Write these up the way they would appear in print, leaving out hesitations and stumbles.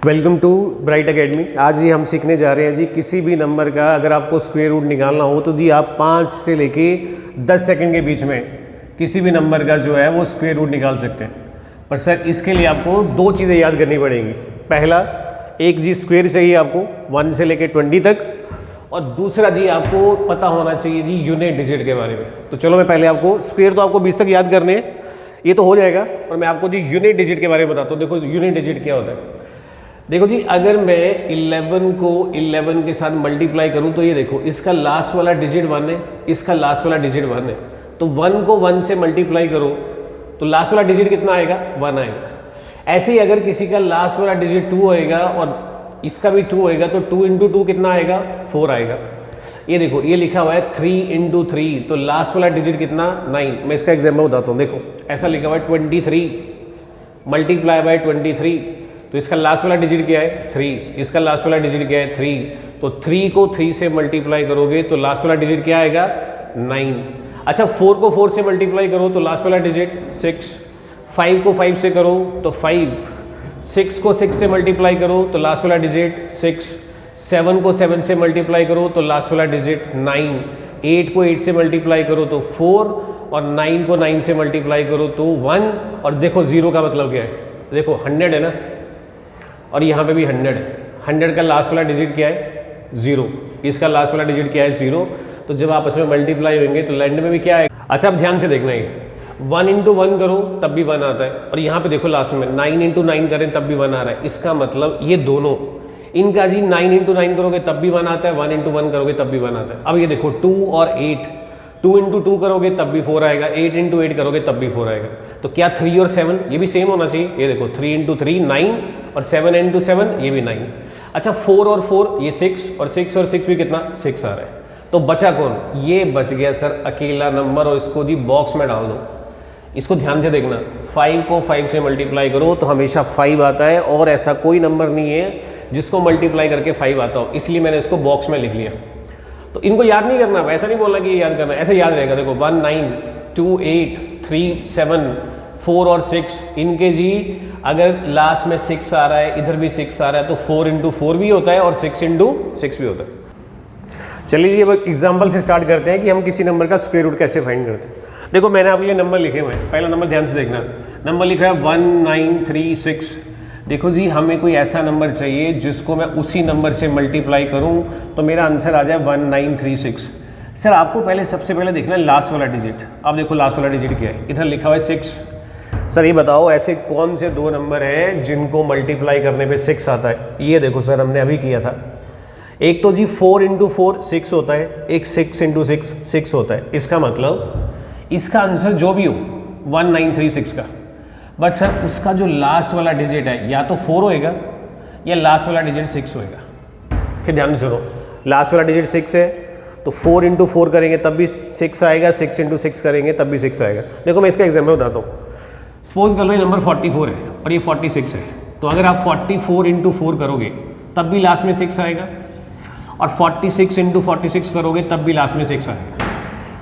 Welcome to bright academy. आज ही हम सीखने जा रहे हैं जी किसी भी नंबर का अगर आपको स्क्वायर रूट निकालना हो तो जी आप 5 से लेके 10 सेकंड के बीच में किसी भी नंबर का जो है वो स्क्वायर रूट निकाल सकते हैं। पर सर इसके लिए आपको दो चीज़ें याद करनी पड़ेंगी। पहला, एक जी स्क्वायर चाहिए आपको 1 से लेके 20 तक, और दूसरा जी आपको पता होना चाहिए जी यूनिट डिजिट के बारे में। तो चलो मैं पहले आपको स्क्वायर तो आपको 20 तक याद करने हैं, ये तो हो जाएगा, पर मैं आपको जी यूनिट डिजिट के बारे में बताता हूँ। देखो यूनिट डिजिट क्या होता है। देखो जी, अगर मैं 11 को 11 के साथ मल्टीप्लाई करूं तो ये देखो इसका लास्ट वाला डिजिट 1 है, इसका लास्ट वाला डिजिट 1 है, तो 1 को 1 से मल्टीप्लाई करो तो लास्ट वाला डिजिट कितना आएगा, 1 आएगा। ऐसे ही अगर किसी का लास्ट वाला डिजिट 2 होएगा और इसका भी 2 होएगा तो 2 इंटू 2 कितना आएगा, 4 आएगा। ये देखो ये लिखा हुआ है 3 इंटू 3, तो लास्ट वाला डिजिट कितना, 9। मैं इसका एग्जाम्पल बताता हूँ। देखो ऐसा लिखा हुआ है 23 मल्टीप्लाई बाय 23, तो इसका लास्ट वाला डिजिट क्या है, 3, इसका लास्ट वाला डिजिट क्या है, 3, तो 3 को 3 से मल्टीप्लाई करोगे तो लास्ट वाला डिजिट क्या आएगा, 9। अच्छा 4 को 4 से मल्टीप्लाई करो तो लास्ट वाला डिजिट 6, 5 को 5 से करो तो 5, 6 को 6 से मल्टीप्लाई करो तो लास्ट वाला डिजिट 6, 7 को 7 से मल्टीप्लाई करो तो लास्ट वाला डिजिट 9, 8 को 8 से मल्टीप्लाई करो तो 4, और 9 को 9 से मल्टीप्लाई करो तो 1। और देखो 0 का मतलब क्या है, देखो 100 है ना, और यहाँ पे भी 100 है। 100 का लास्ट वाला डिजिट क्या है, 0, इसका लास्ट वाला डिजिट क्या है, 0। तो जब आपस में मल्टीप्लाई होंगे तो लैंड में भी क्या है। अच्छा अब ध्यान से देखना, ये 1 इंटू 1 करो तब भी 1 आता है, और यहाँ पे देखो लास्ट में 9 इंटू 9 करें तब भी 1 आ रहा है। इसका मतलब ये दोनों इनका जी 9 इंटू 9 करोगे तब भी 1 आता है, 1 इंटू 1 करोगे तब भी 1 आता है। अब ये देखो 2 और 8, 2 इंटू 2 करोगे तब भी 4 आएगा, 8 इंटू 8 करोगे तब भी 4 आएगा। तो क्या 3 और 7 ये भी सेम होना चाहिए। ये देखो 3 इंटू 3 9, और 7 इंटू 7 ये भी 9। अच्छा 4 और 4 ये 6, और 6 और 6 भी कितना, 6 आ रहा है। तो बचा कौन, ये बच गया सर अकेला नंबर, और इसको जी बॉक्स में डाल दो। इसको ध्यान से देखना, 5 को 5 से मल्टीप्लाई करो तो हमेशा 5 आता है, और ऐसा कोई नंबर नहीं है जिसको मल्टीप्लाई करके 5 आता हो, इसलिए मैंने इसको बॉक्स में लिख लिया। तो इनको याद नहीं करना, ऐसा नहीं बोलना कि ये याद करना, ऐसे याद रहेगा। देखो 1 9 2 8 3 7 4 और 6, इनके जी अगर लास्ट में 6 आ रहा है, इधर भी 6 आ रहा है, तो 4 इंटू 4 भी होता है और 6 इंटू 6 भी होता है। चलिए जी अब एग्जाम्पल से स्टार्ट करते हैं कि हम किसी नंबर का स्क्वायर रूट कैसे फाइंड करते हैं। देखो मैंने आपके लिए नंबर लिखे हुए हैं। पहला नंबर ध्यान से देखना, नंबर लिखा है 1936। देखो जी हमें कोई ऐसा नंबर चाहिए जिसको मैं उसी नंबर से मल्टीप्लाई करूं तो मेरा आंसर आ जाए 1936। सर आपको पहले सबसे पहले देखना है लास्ट वाला डिजिट। अब देखो लास्ट वाला डिजिट क्या है, इधर लिखा हुआ है 6। सर ये बताओ ऐसे कौन से दो नंबर हैं जिनको मल्टीप्लाई करने पे 6 आता है। ये देखो सर हमने अभी किया था, एक तो जी 4 इंटू 4 6 होता है, एक 6 इंटू 6 6 होता है। इसका मतलब इसका आंसर जो भी हो 1936 का, बट सर उसका जो लास्ट वाला डिजिट है या तो 4 होएगा या लास्ट वाला डिजिट 6 होएगा। फिर ध्यान से सुनो, लास्ट वाला डिजिट 6 है तो 4 इंटू 4 करेंगे तब भी 6 आएगा, 6 इंटू 6 करेंगे तब भी 6 आएगा। देखो मैं इसका एग्जाम्पल बताता हूँ। सपोज कर लो ये नंबर 44 है और ये 46 है, तो अगर आप 44 इंटू 4 करोगे तब भी लास्ट में 6 आएगा, और 46 इंटू 46 करोगे तब भी लास्ट में 6 आएगा।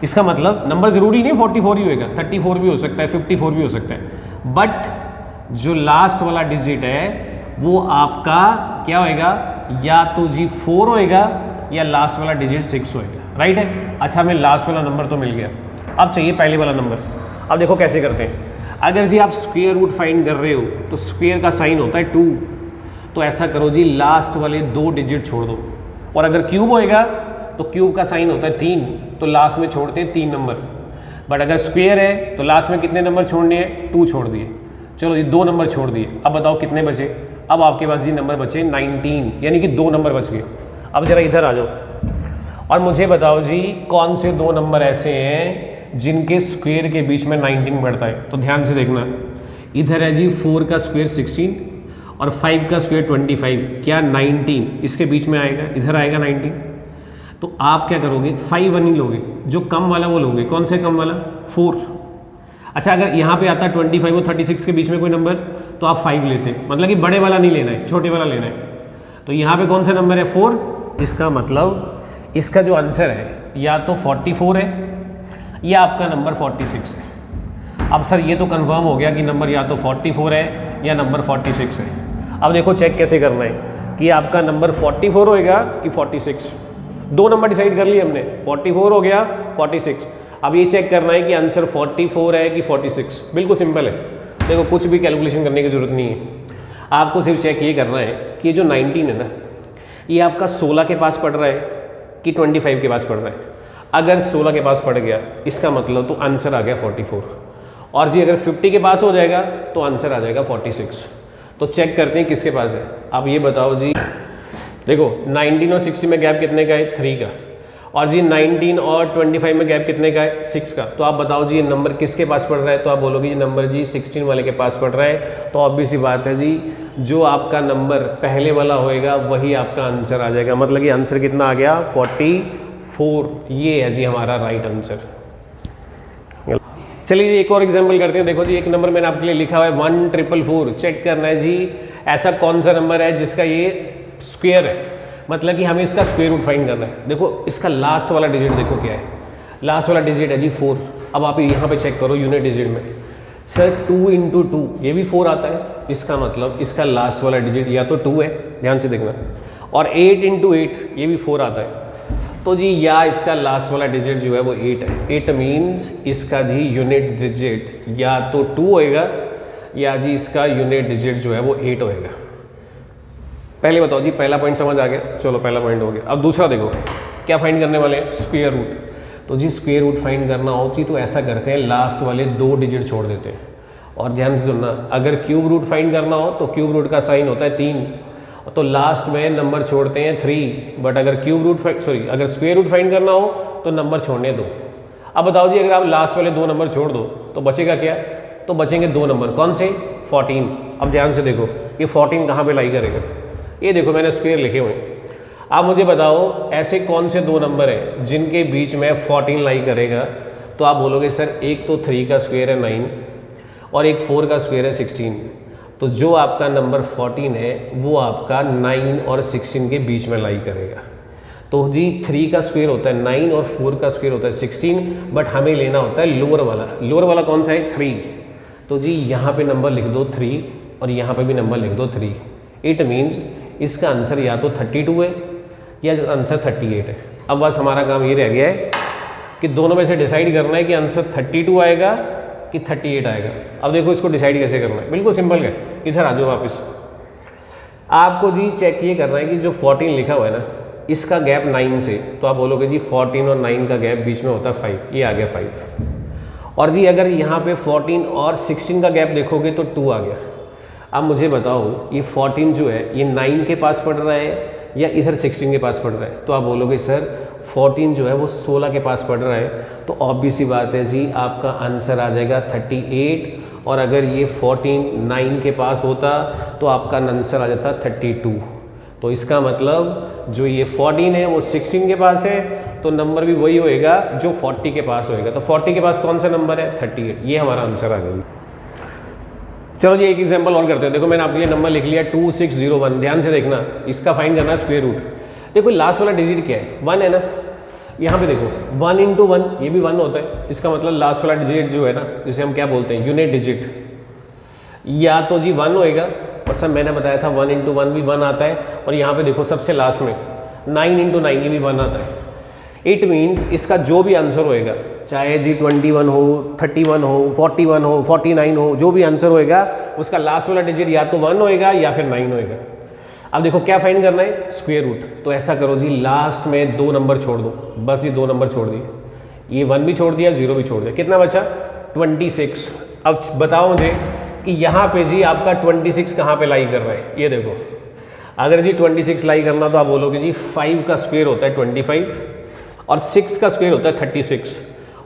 इसका मतलब नंबर जरूरी नहीं 44 ही होएगा, 34 भी हो सकता है, 54 भी हो सकता है, बट जो लास्ट वाला डिजिट है वो आपका क्या होएगा, या तो जी 4 होएगा या लास्ट वाला डिजिट 6 होएगा। राइट है। अच्छा हमें लास्ट वाला नंबर तो मिल गया, अब चाहिए पहले वाला नंबर। अब देखो कैसे करते हैं। अगर जी आप स्क्वायर रूट फाइंड कर रहे हो तो स्क्वायर का साइन होता है 2, तो ऐसा करो जी लास्ट वाले 2 डिजिट छोड़ दो, और अगर क्यूब होएगा तो क्यूब का साइन होता है 3, तो लास्ट में छोड़ते हैं 3 नंबर। बट अगर स्क्वायर है तो लास्ट में कितने नंबर छोड़ने हैं, 2 छोड़ दिए। चलो ये 2 नंबर छोड़ दिए, अब बताओ कितने बचे। अब आपके पास जी नंबर बचे 19, यानी कि 2 नंबर बच गए। अब जरा इधर आ जाओ और मुझे बताओ जी कौन से 2 नंबर ऐसे हैं जिनके स्क्वायर के बीच में 19 बढ़ता है। तो ध्यान से देखना, इधर है जी 4 का स्क्वायर 16 और 5 का स्क्वायर 25, क्या 19 इसके बीच में आएगा, इधर आएगा 19। तो आप क्या करोगे, 5 1 ही लोगे, जो कम वाला वो लोगे। कौन से कम वाला, 4। अच्छा अगर यहाँ पे आता 25 और 36 के बीच में कोई नंबर तो आप 5 लेते, मतलब कि बड़े वाला नहीं लेना है, छोटे वाला लेना है। तो यहाँ पे कौन सा नंबर है, 4। इसका मतलब इसका जो आंसर है या तो 44 है या आपका नंबर 46 है। अब सर ये तो कंफर्म हो गया कि नंबर या तो 44 है या नंबर 46 है। अब देखो चेक कैसे करना है कि आपका नंबर 44 होएगा कि 46। दो नंबर डिसाइड कर लिए हमने, 44 हो गया, 46। अब ये चेक करना है कि आंसर 44 है कि 46। बिल्कुल सिंपल है, देखो कुछ भी कैलकुलेशन करने की जरूरत नहीं है, आपको सिर्फ चेक ये करना है कि जो 19 है ना, ये आपका 16 के पास पड़ रहा है कि 25 के पास पड़ रहा है। अगर 16 के पास पड़ गया इसका मतलब तो आंसर आ गया 44, और जी अगर 50 के पास हो जाएगा तो आंसर आ जाएगा 46। तो चेक करते हैं किसके पास है। आप ये बताओ जी, देखो 19 और 60 में गैप कितने का है, 3 का, और जी 19 और 25 में गैप कितने का है, 6 का। तो आप बताओ जी ये नंबर किसके पास पड़ रहा है, तो आप बोलोगे ये नंबर जी 16 वाले के पास पड़ रहा है। तो ऑब्वियस सी बात है जी, जो आपका नंबर पहले वाला होएगा वही आपका आंसर आ जाएगा। मतलब कि आंसर कितना आ गया, 44। ये है जी हमारा राइट आंसर। चलिए एक और एग्जाम्पल करते हैं। देखो जी एक नंबर मैंने आपके लिए लिखा हुआ है 1444। चेक करना है जी ऐसा कौन सा नंबर है जिसका ये स्क्वायर है, मतलब कि हमें इसका स्क्वायर रूट फाइंड करना है। देखो इसका लास्ट वाला डिजिट देखो क्या है, लास्ट वाला डिजिट है जी 4। अब आप यहाँ पे चेक करो यूनिट डिजिट में, सर 2 × 2 ये भी 4 आता है, इसका मतलब इसका लास्ट वाला डिजिट या तो 2 है, ध्यान से देखना, और 8 × 8 ये भी 4 आता है। तो जी या इसका लास्ट वाला डिजिट जो है वो 8 है। इट मीन्स इसका जी यूनिट डिजिट या तो 2 होएगा या जी इसका यूनिट डिजिट जो है वो 8 होएगा। पहले बताओ जी, पहला पॉइंट समझ आ गया, चलो पहला पॉइंट हो गया। अब दूसरा देखो क्या फाइंड करने वाले हैं, स्क्वायर रूट। तो जी स्क्वायर रूट फाइंड करना हो जी तो ऐसा करते हैं, लास्ट वाले 2 डिजिट छोड़ देते हैं। और ध्यान से सुनना, अगर क्यूब रूट फाइंड करना हो तो क्यूब रूट का साइन होता है 3, तो लास्ट में नंबर छोड़ते हैं 3। बट अगर अगर स्क्वायर रूट फाइंड करना हो तो नंबर छोड़ने 2। अब बताओ जी अगर आप लास्ट वाले 2 नंबर छोड़ दो तो बचेगा क्या, तो बचेंगे 2 नंबर, कौन से, 14। अब ध्यान से देखो ये 14 कहाँ पे लाई करेगा, ये देखो मैंने स्क्वायर लिखे हुए हैं। आप मुझे बताओ ऐसे कौन से 2 नंबर हैं जिनके बीच में 14 लाई करेगा। तो आप बोलोगे सर एक तो 3 का स्क्वायर है 9 और एक 4 का स्क्वायर है 16। तो जो आपका नंबर 14 है वो आपका 9 और 16 के बीच में लाई करेगा। तो जी 3 का स्क्वायर होता है 9 और 4 का स्क्वायर होता है 16, बट हमें लेना होता है लोअर वाला। लोअर वाला कौन सा है, 3। तो जी यहाँ पे नंबर लिख दो 3 और यहाँ पे भी नंबर लिख दो 3। इट मीन्स इसका आंसर या तो 32 है या आंसर 38 है। अब बस हमारा काम ये रह गया है कि दोनों में से डिसाइड करना है कि आंसर 32 आएगा कि 38 आएगा। अब देखो इसको डिसाइड कैसे करना है, बिल्कुल सिंपल है। इधर आ जाओ वापस, आपको जी चेक ये करना है कि जो 14 लिखा हुआ है ना इसका गैप 9 से, तो आप बोलोगे जी 14 और 9 का गैप बीच में होता है 5, ये आ गया 5। और जी अगर यहाँ पे 14 और 16 का गैप देखोगे तो 2 आ गया। अब मुझे बताओ ये 14 जो है ये 9 के पास पड़ रहा है या इधर 16 के पास पड़ रहा है। तो आप बोलोगे सर 14 जो है वो 16 के पास पड़ रहा है, तो ऑब्वियस सी बात है जी आपका आंसर आ जाएगा 38। और अगर ये 14 9 के पास होता तो आपका आंसर आ जाता 32। तो इसका मतलब जो ये 14 है वो 16 के पास है, तो नंबर भी वही होएगा जो 40 के पास होएगा। तो 40 के पास कौन सा नंबर है, 38। ये हमारा आंसर आ गया। चलो जी एक एग्जांपल और करते हैं। देखो मैंने आपके लिए नंबर लिख लिया 2601। ध्यान से देखना, इसका फाइंड करना है स्क्वायर रूट। देखो लास्ट वाला डिजिट क्या है, 1 है ना, यहाँ पे देखो 1 × 1 ये भी 1 होता है। इसका मतलब लास्ट वाला डिजिट जो है ना, जिसे हम क्या बोलते हैं, यूनिट डिजिट, या तो जी 1 होएगा, और सब मैंने बताया था 1 × 1 भी 1 आता है। और यहाँ पे देखो सबसे लास्ट में 9 × 9 ये भी 1 आता है। इट मीन्स इसका जो भी आंसर होएगा, चाहे जी 21 हो, 31 हो, 41 हो, 49 हो, जो भी आंसर होएगा उसका लास्ट वाला डिजिट या तो 1 होएगा या फिर 9 होएगा। अब देखो क्या फाइंड करना है, स्क्वायर रूट। तो ऐसा करो जी लास्ट में 2 नंबर छोड़ दो, बस ये 2 नंबर छोड़ दिए, ये 1 भी छोड़ दिया, 0 भी छोड़ दिया, कितना बचा 26। अब बताओ मुझे कि यहाँ पे जी आपका 26 कहाँ पे लाई कर रहा है। ये देखो अगर जी 26 लाई करना तो आप बोलोगे जी 5 का स्क्वायर होता है 25 और 6 का स्क्वायर होता है 36,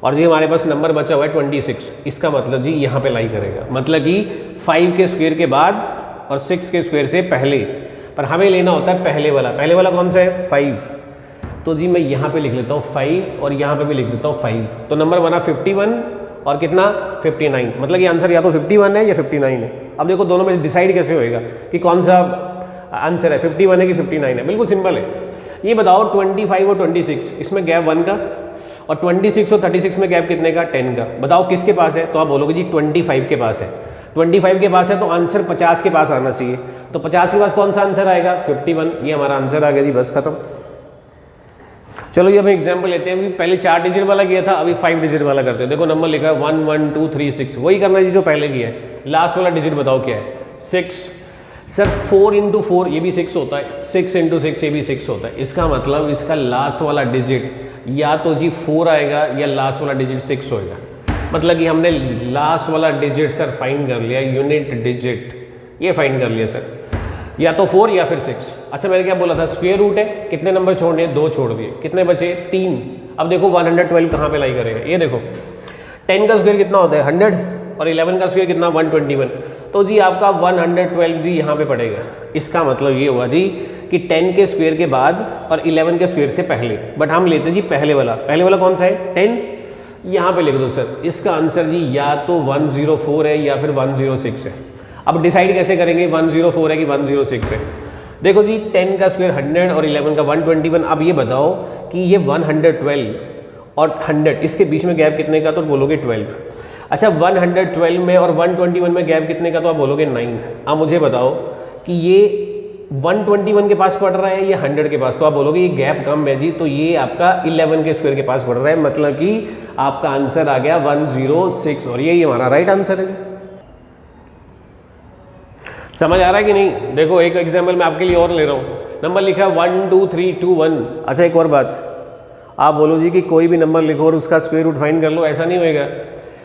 और जी हमारे पास नंबर बचा हुआ है 26। इसका मतलब जी यहाँ पे लाई करेगा, मतलब कि 5 के स्क्वायर के बाद और 6 के स्क्वायर से पहले, पर हमें लेना होता है पहले वाला। पहले वाला कौन सा है, 5। तो जी मैं यहाँ पे लिख लेता हूँ 5 और यहाँ पे भी लिख देता हूँ 5। तो नंबर बना 51 और कितना 59, मतलब कि आंसर या तो 51 है या 59 है। अब देखो दोनों में डिसाइड कैसे होएगा कि कौन सा आंसर है, 51 है कि 59 है। बिल्कुल सिंपल है। ये बताओ 25 और 26 इसमें गैप 1 का, और 26 और 36 में गैप कितने का, 10 का। बताओ किसके पास है, तो आप बोलोगे जी 25 के पास है। 25 के पास है तो आंसर 50 के पास आना चाहिए। तो 50 के पास कौन सा आंसर आएगा 51, ये हमारा आंसर आ गया जी, बस खत्म। चलो ये हम एग्जाम्पल लेते हैं, अभी पहले 4 डिजिट वाला किया था, अभी 5 डिजिट वाला करते हैं। देखो नंबर लिखा है 1 1 2 3 6, वही करना है जी जो पहले किया है। लास्ट वाला डिजिट बताओ क्या है 6। सर 4 इंटू 4 ये भी 6 होता है, 6 इंटू 6 ये भी 6 होता है। इसका मतलब इसका लास्ट वाला डिजिट या तो जी 4 आएगा या लास्ट वाला डिजिट 6 होएगा। मतलब कि हमने लास्ट वाला डिजिट सर फाइंड कर लिया, यूनिट डिजिट ये फाइंड कर लिया सर, या तो 4 या फिर 6। अच्छा मैंने क्या बोला था, स्क्वायर रूट है, कितने नंबर छोड़ने, 2 छोड़ दिए, कितने बचे 3। अब देखो 112 कहाँ पे लाई करेगा, ये देखो 10 का स्क्वायर कितना होता है 100 और 11 का स्क्वायर कितना 121, तो जी आपका 112 जी यहाँ पे पड़ेगा। इसका मतलब ये हुआ जी कि 10 के स्क्वायर के बाद और 11 के स्क्वायर से पहले, बट हम लेते जी पहले वाला कौन सा है 10, यहाँ पे लिख दो सर। इसका आंसर जी या तो 104 है या फिर 106 है। अब डिसाइड कैसे करेंगे 104 है कि 106 है। देखो जी 10 का स्क्वायर 100 और 11 का 121। अब ये बताओ कि ये 112 और 100 इसके बीच में गैप कितने का, तो बोलोगे 12। अच्छा 112 में और 121 में गैप कितने का, तो आप बोलोगे 9। अब मुझे बताओ कि ये 121 के पास पड़ रहा है या 100 के पास, तो आप बोलोगे ये गैप कम है जी, तो ये आपका 11 के स्क्वायर के पास पड़ रहा है। मतलब कि आपका आंसर आ गया 106 और यही हमारा राइट आंसर है। समझ आ रहा है कि नहीं। देखो एक एग्जाम्पल मैं आपके लिए और ले रहा हूँ, नंबर लिखा है 1 2 3 2 1। अच्छा एक और बात, आप बोलो जी कि कोई भी नंबर लिखो और उसका स्क्वायर रूट फाइंड कर लो, ऐसा नहीं होएगा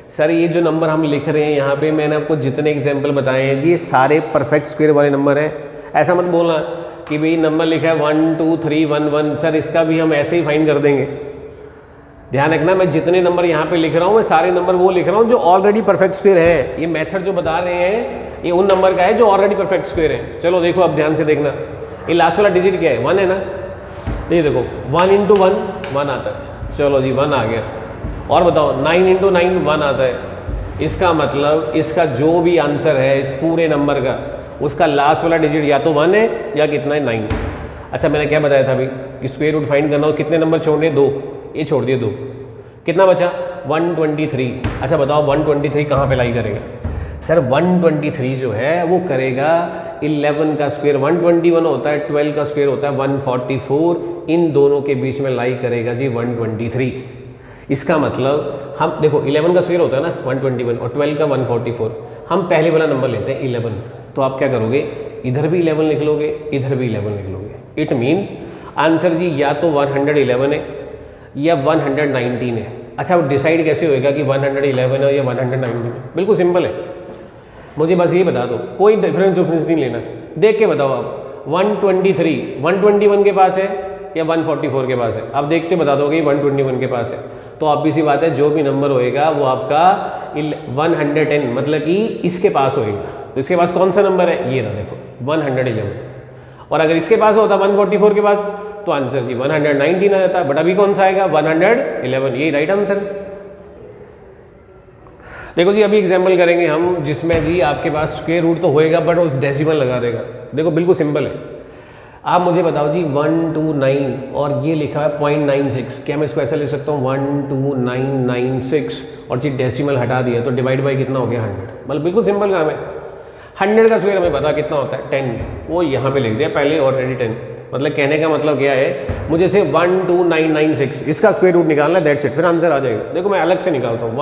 सर। ये जो नंबर हम लिख रहे हैं यहाँ पे, मैंने आपको जितने एग्जाम्पल बताए हैं जी ये सारे परफेक्ट स्क्वायर वाले नंबर हैं। ऐसा मत बोलना कि भाई नंबर लिखा है 1 2 3 1 1, सर इसका भी हम ऐसे ही फाइंड कर देंगे। ध्यान रखना मैं जितने नंबर यहाँ पे लिख रहा हूँ मैं सारे नंबर वो लिख रहा हूँ जो ऑलरेडी परफेक्ट स्क्वायर है। ये मेथड जो बता रहे हैं ये उन नंबर का है जो ऑलरेडी परफेक्ट स्क्वायर है। चलो देखो अब ध्यान से देखना, ये लास्ट वाला डिजिट क्या है 1 है ना, ये देखो 1 इंटू 1 1 आता है। चलो जी 1 आ गया। और बताओ 9 इंटू 9 1 आता है। इसका मतलब इसका जो भी आंसर है इस पूरे नंबर का, उसका लास्ट वाला डिजिट या तो 1 है या कितना है 9। अच्छा मैंने क्या बताया था अभी कि स्क्वायर रूट फाइंड करना हो, कितने नंबर छोड़ने 2, ये छोड़ दिए 2, कितना बचा 123। अच्छा बताओ 123 कहाँ पे लाई करेगा सर, 123 जो है वो करेगा 11 का स्क्वायर 121 होता है, 12 का स्क्वायर होता है 144, इन दोनों के बीच में लाई करेगा जी 123। इसका मतलब हम देखो 11 का स्क्वायर होता है ना 121 और 12 का 144, हम पहले वाला नंबर लेते हैं 11, तो आप क्या करोगे इधर भी 11 लिख लोगे इधर भी 11 लिख लोगे। इट मीन्स आंसर जी या तो 111 है या 119 है। अच्छा अब डिसाइड कैसे होएगा कि 111 है या 119 है, बिल्कुल सिंपल है, मुझे बस ये बता दो, कोई डिफरेंस नहीं लेना, देख के बताओ आप 123 121 के पास है या 144 के पास है, आप देखते बता दोगे 121 के पास है, तो ऑब्वियस सी बात है जो भी नंबर होएगा वो आपका 110 मतलब कि इसके पास होएगा। तो इसके पास कौन सा नंबर है, ये रहा देखो 111, और अगर इसके पास होता 144 के पास तो आंसर जी 119 आ जाता, बट अभी कौन सा आएगा 111, यही राइट आंसर है। देखो जी अभी एग्जाम्पल करेंगे हम जिसमें जी आपके पास स्क्वायर रूट तो होएगा बट वो डेसिमल लगा देगा। देखो बिल्कुल सिंपल है, आप मुझे बताओ जी 129 और ये लिखा है 0.96, क्या मैं इसको ऐसा लिख सकता हूँ 12996 और जी डेसिमल हटा दिया तो डिवाइड बाई कितना हो गया 100। मतलब बिल्कुल सिंपल काम है। 100 का स्क्वायर हमें पता कितना होता है 10, वो यहाँ पे लिख दिया पहले ऑलरेडी 10। मतलब कहने का मतलब क्या है, मुझे से 12996 इसका स्क्वायर रूट निकालना है, दैट्स इट, फिर आंसर आ जाएगा। देखो मैं अलग से निकालता हूँ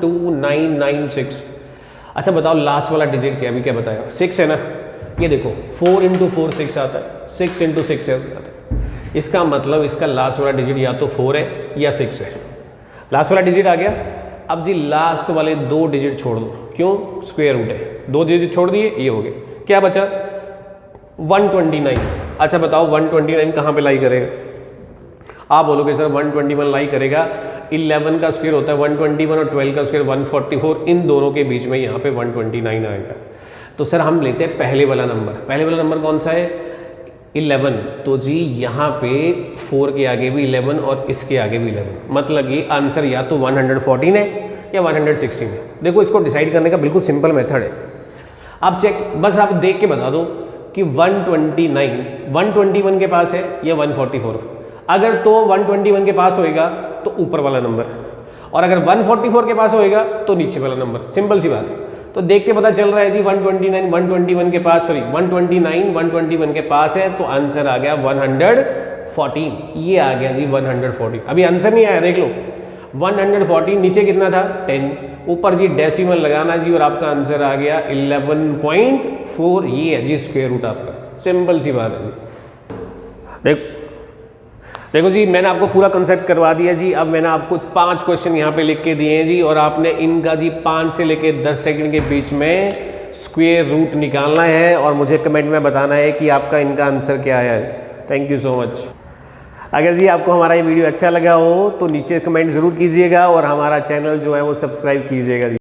12996। अच्छा बताओ लास्ट वाला डिजिट क्या, अभी क्या बताया 6 है ना, ये देखो 4 इंटू 4 6 आता है, 6 इंटू 6 आता है। इसका मतलब इसका लास्ट वाला डिजिट या तो 4 है या 6 है। लास्ट वाला डिजिट आ गया। अब जी लास्ट वाले 2 डिजिट छोड़ दो, क्यों स्क्वायर रूट है, 2 डिजिट छोड़ दिए ये हो गए, क्या बचा 129। अच्छा बताओ 129 कहाँ पे लाई करेगा, आप बोलोगे सर 121 लाई करेगा, 11 का स्क्वायर होता है 121 और 12 का स्क्वायर 144, इन दोनों के बीच में यहाँ पे 129 आएगा। तो सर हम लेते हैं पहले वाला नंबर, पहले वाला नंबर कौन सा है 11, तो जी यहाँ पे 4 के आगे भी 11 और इसके आगे भी 11, मतलब ये आंसर या तो 114 है या 116 है। देखो इसको डिसाइड करने का बिल्कुल सिंपल मेथड है, आप चेक बस आप देख के बता दो कि 129 121 के पास है या 144। अगर तो 121 के पास होएगा तो ऊपर वाला नंबर, और अगर 144 के पास होएगा तो नीचे वाला नंबर, सिंपल सी बात है। तो देख के पता चल रहा है जी 129 121 के पास, सॉरी 129 121 के पास है, तो आंसर आ गया 114, ये आ गया जी 114। अभी आंसर नहीं आया, देख लो 114, नीचे कितना था 10, ऊपर जी डेसिमल लगाना जी और आपका आंसर आ गया 11.4, ये है जी स्क्वायर रूट आपका, सिंपल सी बात है जी। देखो जी मैंने आपको पूरा कंसेप्ट करवा दिया जी। अब मैंने आपको 5 क्वेश्चन यहाँ पे लिख के दिए हैं जी, और आपने इनका जी 5 से लेके 10 सेकंड के बीच में स्क्वायर रूट निकालना है और मुझे कमेंट में बताना है कि आपका इनका आंसर क्या है। Thank you so much. अगर जी आपको हमारा ये वीडियो अच्छा लगा हो तो नीचे कमेंट ज़रूर कीजिएगा और हमारा चैनल जो है वो सब्सक्राइब कीजिएगा जी।